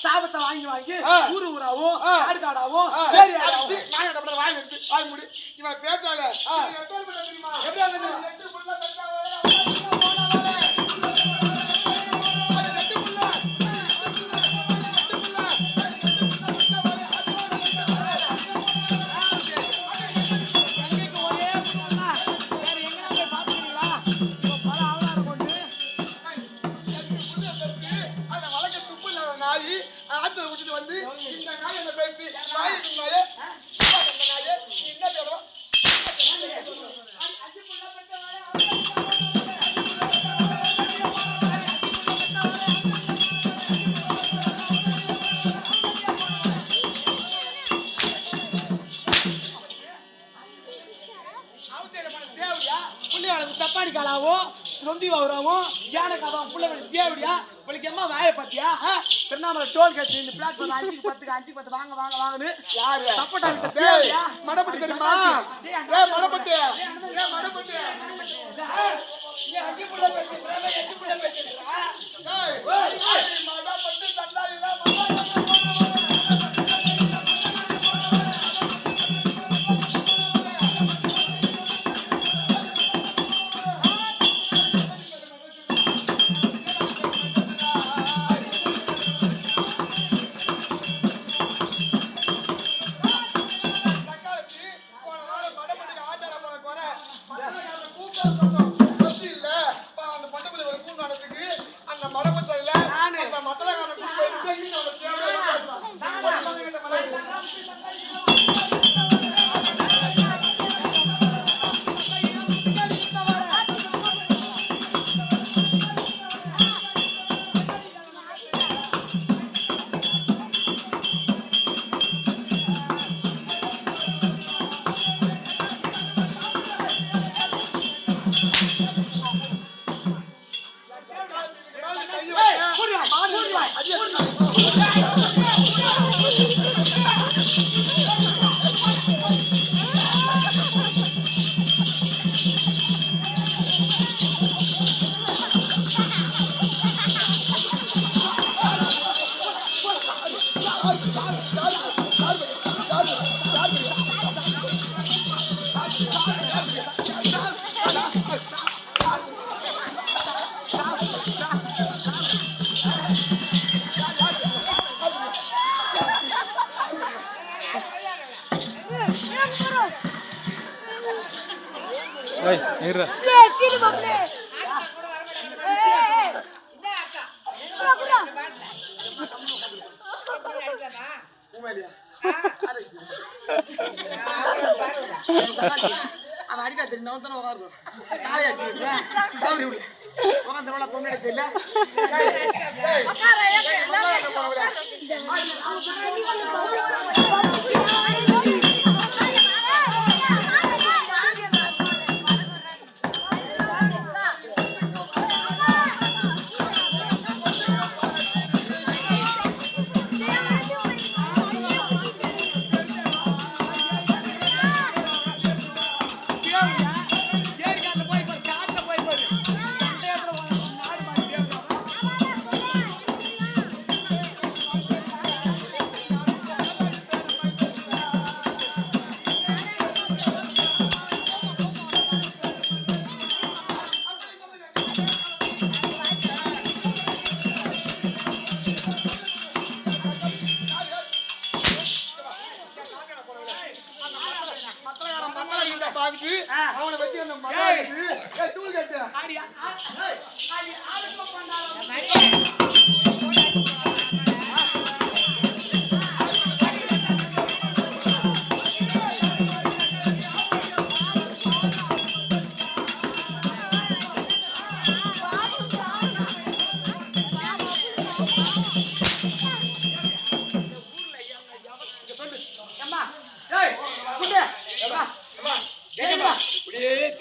சாபத்தை வாங்கி வாங்கி ஊரு ஊராவும் காடு காடாவும் வாங்கி எடுத்து வாங்கி முடி இவன் பேத்தால சப்பாடி காலாவும் நொந்தி வவுறாவும் யானை காதாவும் புள்ள தேவடியா உங்களுக்கு எம்மா வாயை பார்த்தியா திருவண்ணாமலை டோல் கேட்டு இந்த பிளாட்ஃபார்ம் 5-10 வாங்க வாங்க வாங்கன்னு யாரு சப்போட்டா வித்த தேவடியா மடப்பட்டு தெரியுமா மடப்பட்டு மடப்பட்டு அடி புள்ள பேசுறா எட்டு புள்ள பேசுறா மடப்பட்டு தண்டாலில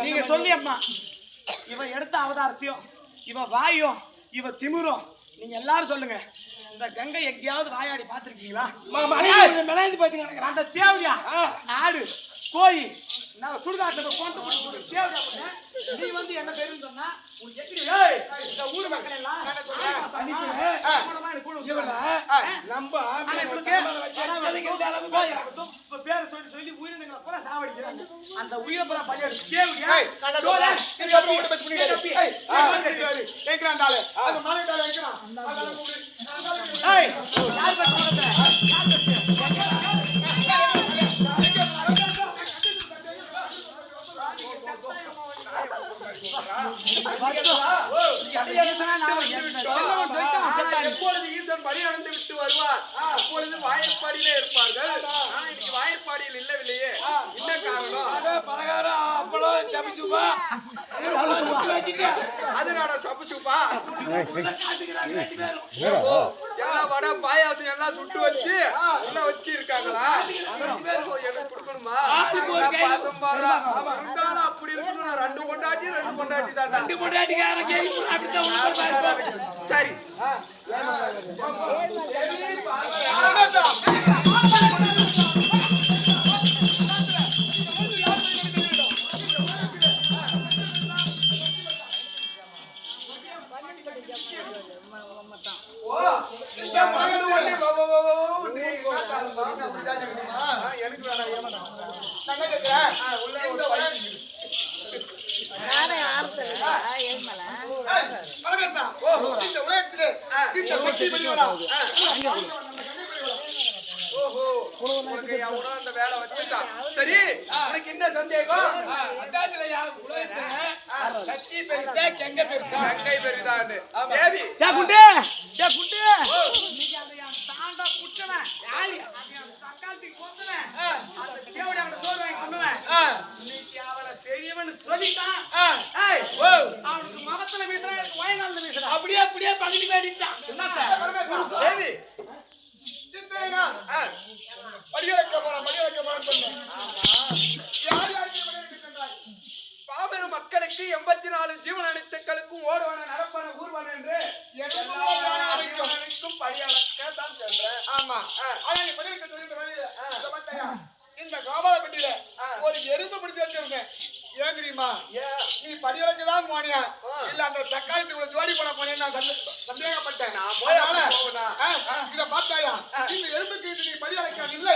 நீங்க சொல்லி அம்மா இவன் எடுத்த அவதாரத்தையும் இவன் வாயும் இவன் திமிரும் நீங்க எல்லாரும் சொல்லுங்க. இந்த கங்கை எங்கேயாவது வாயாடி பாத்துருக்கீங்களா? அந்த தேவடியா ஆடு கோழி நான் சுடுகாட்டுல கொண்டு தேவடியா நீ வந்து என்ன பேருன்னு சொன்னா இந்த ஊர் மக்கள் எல்லாம் பேரை சொல்லி சொல்லி உயிரினங்களை பூரா சாவடிக்கிறாங்க. அந்த உயிரை பூரா பள்ளியாடு தேவடியா எப்பொழுது ஈசன் பலி அடைந்து விட்டு வருவார் அப்பொழுது வாயற்பாடியிலே இருப்பார்கள். இன்னைக்கு வாயற்பாடியில் இல்லவில்லையே, என்ன காரணம்? அதனால சப்புச்சுப்பா எல்லாம் வடை பாயாசம் எல்லாம் சுட்டு வச்சு எல்லாம் வச்சு இருக்காங்களா? எனக்கு கொடுக்கணுமா? பாசம் பாடுறா இருந்தாலும் அப்படி இருக்கணும். ரெண்டு கொண்டாட்டி தான் சரி. எனக்கு அந்த வேலை வச்சுட்டான். சரி, உனக்கு என்ன சந்தேகம்? கங்கை பெரிதான் தேவி குண்டு குண்டு தாண்டா குட்டவன் தக்காளத்துக்கு போத்துவேன் அந்த தேவடி அவனை சோறு வாங்கி பண்ணுவேன். இன்னைக்கு அவனை பெரியவன் சொல்லிட்டான். அவனுக்கு மகத்துல வீசுறான், எனக்கு வயநாள்ல வீசுறான். அப்படியே பகுதி வேடித்தான். தேவி பாபெரும் மக்களுக்கு 84 ஜீவன் அனைத்துக்களுக்கும் ஓடுவான நடப்பான ஊர்வான என்று படியளக்கத்தான் சொல்றேன். ஆமா, இந்த கோபாலப்பட்டியில ஒரு எறும்பு பிடிச்சு வச்சிருந்தேன். ஏன் தெரியுமா? நீ படியளக்கு தான் போனியா இல்ல அந்த தக்காளத்துக்குள்ள ஜோடி போன போனேன்னு நான் சந்தேகப்பட்டேன். இத பார்த்தாயா? இந்த எறும்புக்கு நீ படியளக்க இல்லை.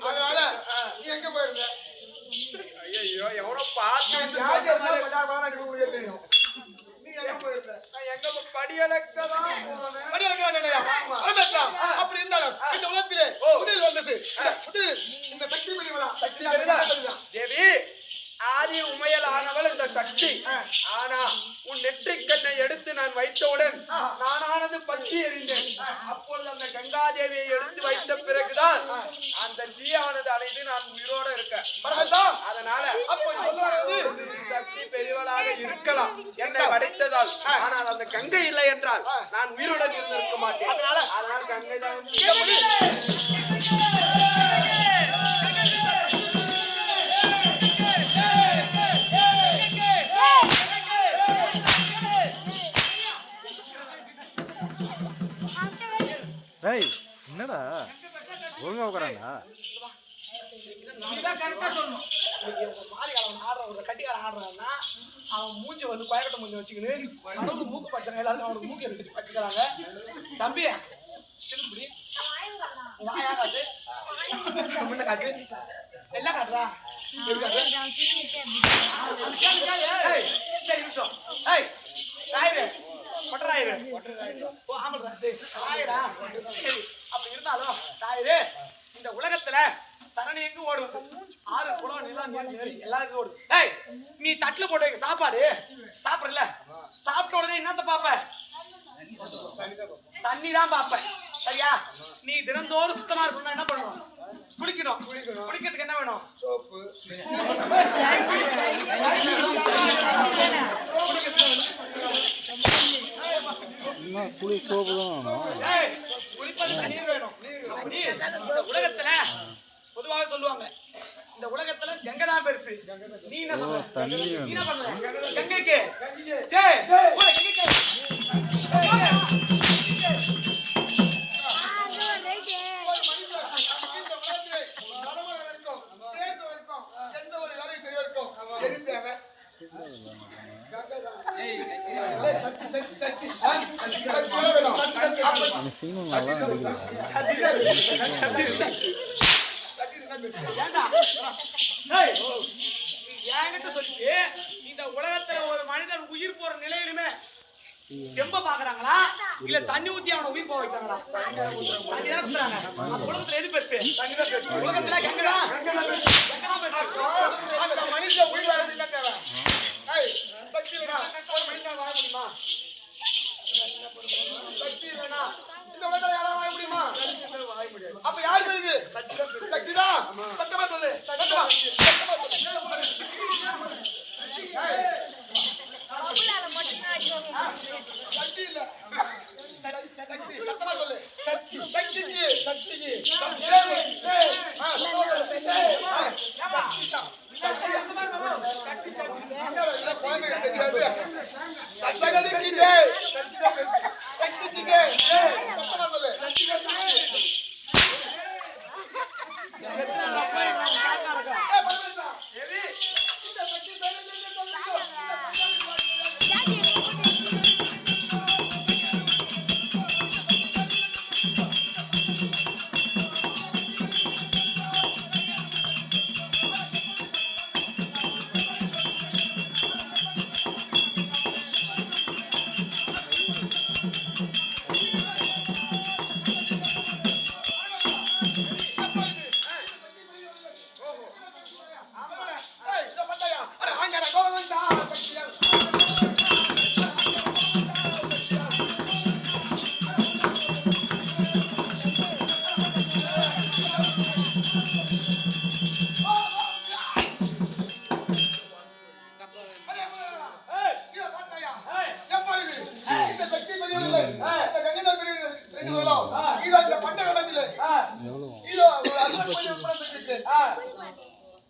அதனால நீ எங்க போயிருந்த? ஐயோ, எவ்வளவு பார்த்து தெரியும். நீ எங்க போயிருந்த? எங்க படியளக்கதான் அப்படி இருந்தாலும் இந்த உலகத்திலே முதல் வந்தது இந்த சக்தி தேவி ஆதி உமையல் ஆனவள் இந்த சக்தி. ஆனா உன் நெற்றிக் கண்ணை எடுத்து நான் வைத்தவுடன் நானானது பற்றி எறிந்தேன். அப்பொழுது அந்த கங்காதேவியை எடுத்து வைத்த பிறகுதான் அந்த தீயானது அணைந்து நான் உயிரோட இருக்கேன். அதனால சக்தி பெரியவளாக இருக்கலாம் என்னை படைத்ததால். ஆனால் அந்த கங்கை இல்லை என்றால் நான் உயிருடன் இருந்திருக்க மாட்டேன். அதனால கங்கை தான். என்னடா ஒழுங்கா உட்காராண்டா? கட்டிக்காரன் ஆடுறான்னா அவன் மூஞ்சி வந்து பயக்கட்ட மூஞ்சி வச்சுக்கின்னு கடவுள் மூக்கு பச்சாங்க. எல்லாரும் அவனுக்கு மூக்கு எடுத்து வச்சுக்கிறாங்க. தம்பி திருப்பி வாயா காட்டு, முன்ன காட்டு, எல்லாம் காட்டுறா. அப்படி இருந்தாலும் இந்த உலகத்துல தரணி எங்க ஓடுவது? 6 குளம் நிலம் எல்லாருக்கும் ஓடுது. நீ தட்டுல போட்டு சாப்பாடு சாப்பிடல, சாப்பிட்ட உடனே என்னத்த பாப்ப? தண்ணி தான் பாப்ப. சரியா? நீ தினந்தோறும் சுத்தமா இருக்கணும். என்ன பண்ணணும்? குளிக்கணும். குளிக்கிறதுக்கு என்ன வேணும்? சோப்பு. என்ன குளி சோப்பு தான் வேணும். ஏய், குளிப்பதற்கு நீர் வேணும். இந்த உலகத்துல பொதுவாக சொல்லுவாங்க, இந்த உலகத்துல கங்கை தான் பெருசு. நீ என்ன சொல்ற? தண்ணி நீ வேணும். என்ன பண்ற? கங்கைக்கு ஜெய் போல கங்கைக்கு. ஒரு மனிதன் இந்த உலகத்திலே நடமாடுவதற்கும், பேசுவதற்கும், எந்த ஒரு வேலை செய்வதற்கும் எது தேவை? சக்தி, சக்தி, சக்தி. சக்தி வேணும். அந்த சீனும் நல்லா இருக்குது. சக்தி இருந்தா பேசு. ஏண்டா? ஏய், என்கிட்ட சொல்லிட்டு இந்த உலகத்துல ஒரு மனிதன் உயிர் போற நிலையிலுமே தெம்ப பாக்குறாங்களா இல்ல தண்ணி ஊத்தி அவனை உயிர் போக வைக்கிறாங்களா? தண்ணி தான் ஊத்துறாங்க. அந்த உலகத்துல எது பெருசு? உலகத்துல கங்கை தான் பெருசு. அந்த மனிதன் உயிர் வாழ்றது என்ன தேவை? ஏய், சக்தி இல்லைனா ஒரு மனிதன் வாழ முடியுமா? சக்தி இல்லைனா இந்த உலகத்துல யாராவது வாழ முடியுமா? அப்ப யார் பெரியது? சக்தி தான். சத்தமா சொல்லு. சத்தமா சொல்லு. ஏய், சக்தி இல்ல. சக்தி சத்தமா சொல்லு. சக்திக்கு சக்திக்கு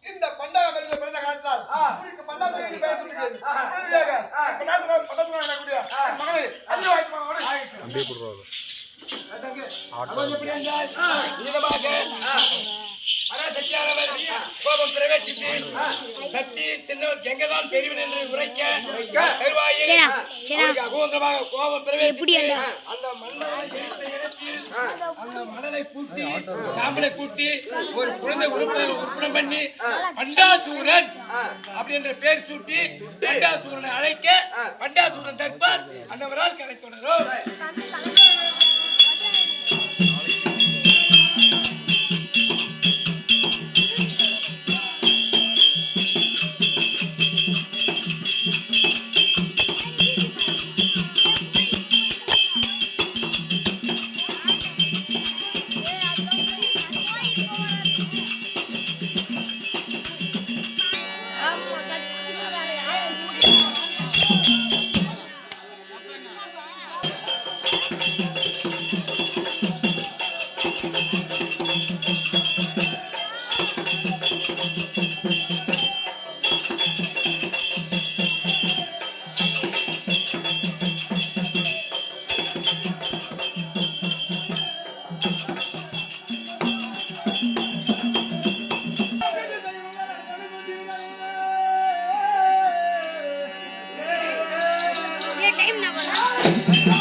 இந்த பண்டக மெட்டில பிறந்த காலத்தால் உங்களுக்கு பண்டக மெட்டில பேச முடியாது. மகளே அதிர வாய்ப்பு அப்படியே போடுறாரு. சக்தி சின்னவர் கங்கைதான் பெரியவன் என்று உரைக்க பெருவாயில் அவனுக்கு அகோதரமாக கோபம் பிரவேசித்து அந்த மணலை கூட்டி சாம்பலை கூட்டி ஒரு குழந்தை உருப்படம் பண்ணி பண்டாசூரன் அப்படி என்ற பேர் சூட்டி பண்டாசூரனை அழைக்க பண்டாசூரன் தற்பார் அன்னவரால் கதை தொடரும். टाइम ना बोला